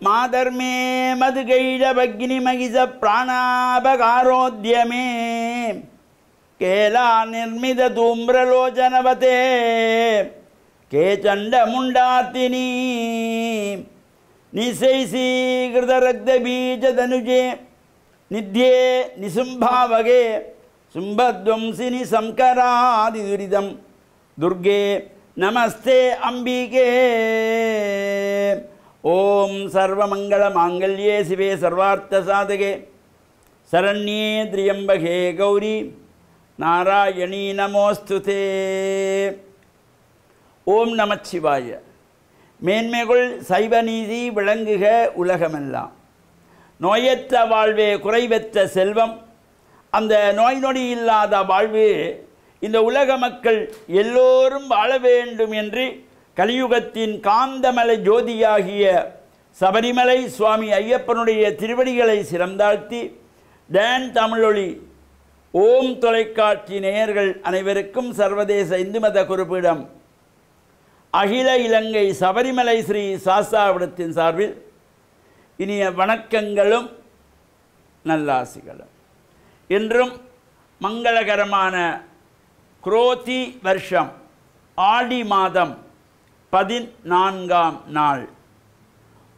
மாதர்மே மதுகைழபக்னி மகிஷ பிராணாபகாரோத்யமே கேலா நிர்மித தூம்ரலோச்சனவதே K சண்டமுண்டார்த்தினி நிசைசீகிருதரக்தபீஜதனுஜே Nithya நிசும்பாவகே சும்பத்வம்சினி சம்கராதிதுரிதம் துர்கே நமஸ்தே அம்பிகே. ஓம் சர்வமங்களமாங்கல்யே சிவே சர்வார்த்தசாதகே சரண்யே திரியம்பகே கௌரி நாராயணீ நமோஸ்துதே. ஓம் நமச்சிவாய. மேன்மைகள் சைவநீதி விளங்குக உலகமெல்லாம். நோயற்ற வாழ்வே குறைவற்ற செல்வம். அந்த நோய் நொடி இல்லாத வாழ்வு இந்த உலக மக்கள் எல்லோரும் வாழ வேண்டும் என்று கலியுகத்தின் காந்தமலை ஜோதியாகிய சபரிமலை சுவாமி ஐயப்பனுடைய திருவடிகளை சிறந்தாழ்த்தி டான் தமிழொலி ஓம் தொலைக்காட்சி நேயர்கள் அனைவருக்கும் சர்வதேச இந்து மத குறிப்பிடம் அகில இலங்கை சபரிமலை ஸ்ரீ சாஸ்தாவிடத்தின் சார்பில் இனிய வணக்கங்களும் நல்லாசிகளும். இன்றும் மங்களகரமான குரோதி வருஷம் ஆடி மாதம் 14ஆம் நாள்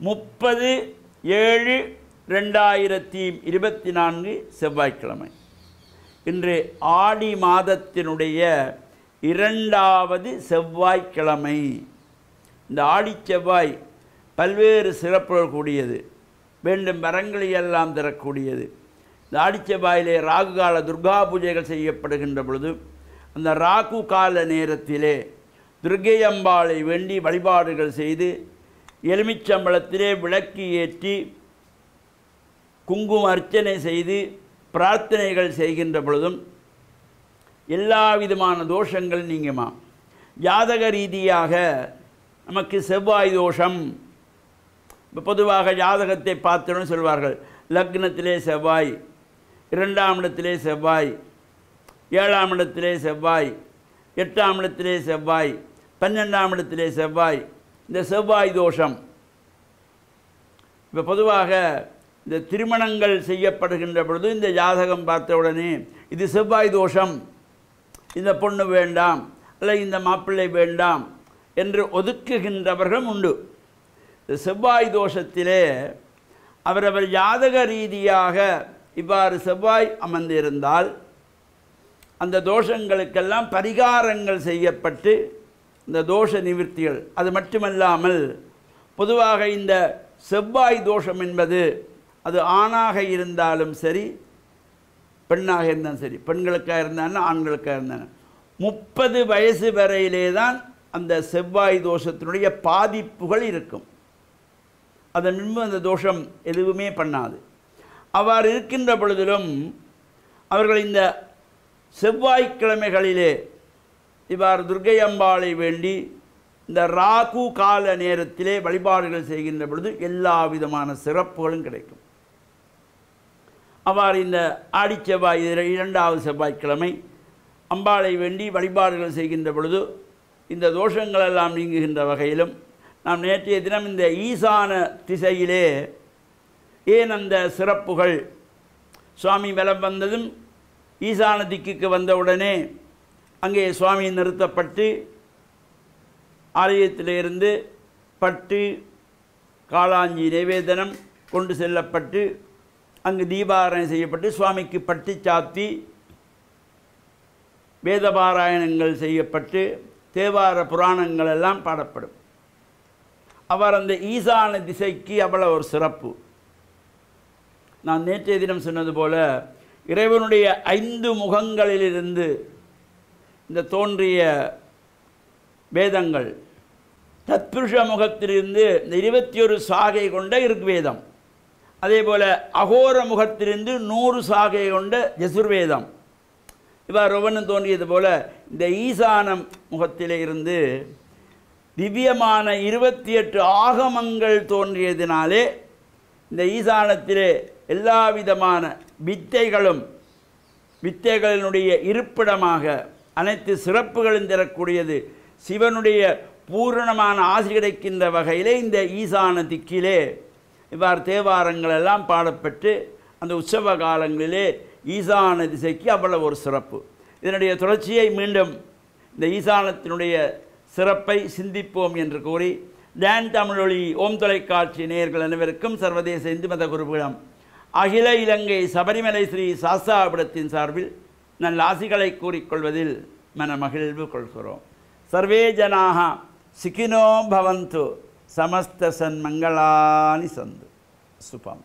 30/7/2024 செவ்வாய்க்கிழமை. இன்று ஆடி மாதத்தினுடைய 2வது செவ்வாய்க்கிழமை. இந்த ஆடி செவ்வாய் பல்வேறு சிறப்புகள் கூடியது, வேண்டும் வரங்களையெல்லாம் தரக்கூடியது. இந்த ஆடி செவ்வாயிலே ராகு கால துர்கா பூஜைகள் செய்யப்படுகின்ற பொழுது அந்த ராகு கால நேரத்திலே துர்க்கை அம்பாளை வேண்டி வழிபாடுகள் செய்து எலுமிச்சம்பழத்திலே விளக்கு ஏற்றி குங்கும அர்ச்சனை செய்து பிரார்த்தனைகள் செய்கின்ற பொழுதும் எல்லா விதமான தோஷங்கள் நீங்குமா. ஜாதக ரீதியாக நமக்கு செவ்வாய் தோஷம், இப்போ பொதுவாக ஜாதகத்தை பார்த்தோன்னு சொல்வார்கள், லக்னத்திலே செவ்வாய், 2ஆம் இடத்திலே செவ்வாய், 7ஆம் இடத்திலே செவ்வாய், 8ஆம் இடத்திலே செவ்வாய், 12ஆம் இடத்திலே செவ்வாய். இந்த செவ்வாய் தோஷம் இப்போ பொதுவாக இந்த திருமணங்கள் செய்யப்படுகின்ற பொழுது இந்த ஜாதகம் பார்த்த உடனே இது செவ்வாய் தோஷம், இந்த பொண்ணு வேண்டாம் அல்ல இந்த மாப்பிள்ளை வேண்டாம் என்று ஒதுக்குகின்றவர்களும் உண்டு. இந்த செவ்வாய் தோஷத்திலே அவரவர் ஜாதக ரீதியாக இவ்வாறு செவ்வாய் அமர்ந்திருந்தால் அந்த தோஷங்களுக்கெல்லாம் பரிகாரங்கள் செய்யப்பட்டு இந்த தோஷ நிவர்த்திகள். அது மட்டுமல்லாமல் பொதுவாக இந்த செவ்வாய் தோஷம் என்பது அது ஆணாக இருந்தாலும் சரி பெண்ணாக இருந்தாலும் சரி, பெண்களுக்காக இருந்தாலும் ஆண்களுக்காக இருந்தாலும் 30 வயசு வரையிலே தான் அந்த செவ்வாய் தோஷத்தினுடைய பாதிப்புகள் இருக்கும். அதன் முன்பு அந்த தோஷம் எதுவுமே பண்ணாது. அவ்வாறு இருக்கின்ற பொழுதிலும் அவர்கள் இந்த செவ்வாய்க்கிழமைகளிலே இவ்வாறு துர்க்கை அம்பாளை வேண்டி இந்த ராகு கால நேரத்திலே வழிபாடுகள் செய்கின்ற பொழுது எல்லா விதமான சிறப்புகளும் கிடைக்கும். அவ்வாறு இந்த ஆடி செவ்வாய் 2வது செவ்வாய்க்கிழமை அம்பாளை வேண்டி வழிபாடுகள் செய்கின்ற பொழுது இந்த தோஷங்களெல்லாம் நீங்குகின்ற வகையிலும் நாம் நேற்றைய தினம் இந்த ஈசான திசையிலே ஏன் அந்த சிறப்புகள், சுவாமி வலம் வந்ததும் ஈசான திக்குக்கு வந்தவுடனே அங்கே சுவாமி நிறுத்தப்பட்டு ஆலயத்திலிருந்து பட்டு காளாஞ்சி நைவேதனம் கொண்டு செல்லப்பட்டு அங்கு தீபாராயணை செய்யப்பட்டு சுவாமிக்கு பட்டு சாத்தி வேதபாராயணங்கள் செய்யப்பட்டு தேவார புராணங்கள் எல்லாம் பாடப்படும். அவர் அந்த ஈசான திசைக்கு அவ்வளவு ஒரு சிறப்பு. நான் நேற்றைய தினம் சொன்னது போல இறைவனுடைய 5 முகங்களிலிருந்து இந்த தோன்றிய வேதங்கள், தத்புருஷ முகத்திலிருந்து இந்த 21 சாகை கொண்ட ருக்வேதம், அதே போல் அகோர முகத்திலிருந்து 100 சாகை கொண்ட யசுர்வேதம், இவ்வாறு ஒவ்வொன்றும் தோன்றியது போல இந்த ஈசான முகத்திலே இருந்து திவ்யமான 28 ஆகமங்கள் தோன்றியதினாலே இந்த ஈசானத்திலே எல்லா விதமான வித்தைகளினுடைய இருப்பிடமாக அனைத்து சிறப்புகளும் தரக்கூடியது. சிவனுடைய பூரணமான ஆசி கிடைக்கின்ற வகையிலே இந்த ஈசான திக்கிலே இவ்வாறு தேவாரங்கள் எல்லாம் பாடப்பட்டு அந்த உற்சவ காலங்களிலே ஈசான திசைக்கு அவ்வளவு ஒரு சிறப்பு. இதனுடைய தொடர்ச்சியை மீண்டும் இந்த ஈசானத்தினுடைய சிறப்பை சிந்திப்போம் என்று கூறி டான் தமிழொலி ஓம் தொலைக்காட்சி நேயர்கள் அனைவருக்கும் சர்வதேச இந்து மத குருபீடம் அகில இலங்கை சபரிமலை ஸ்ரீ சாஸ்தாபீடத்தின் சார்பில் நல்ல ஆசிகளை கூறிக்கொள்வதில் மனமகிழ்வு கொள்கிறோம். சர்வே ஜனாக சுகினோ பவந்து சமஸ்த சன்மங்களானி சந்து சுபம்.